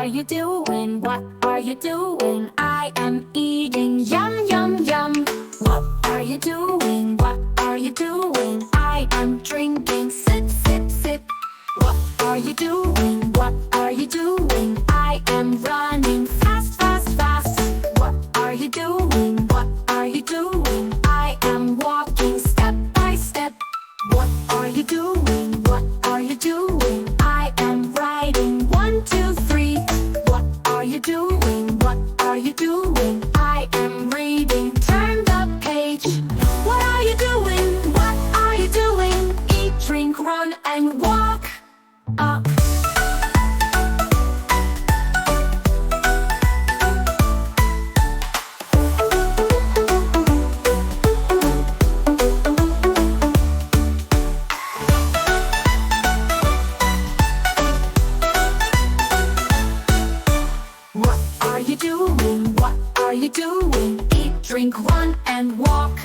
are you doing? What are you doing? I am eating, yum, yum, yum. What are you doing? What are you doing? I am drinking, sip, sip, sip. What are you doing? What are you doing? I am running, fast, fast, fast. What are you doing? What are you doing? I am walking, step by step. What are you doing? What are you doing? I am riding, 1, 2, 3. What are you doing? What are you doing? I am reading, turn the page. What are you doing? What are you doing? Eat, drink, run, and walk. Up. What are you doing? What are you doing? Eat, drink, run, and walk.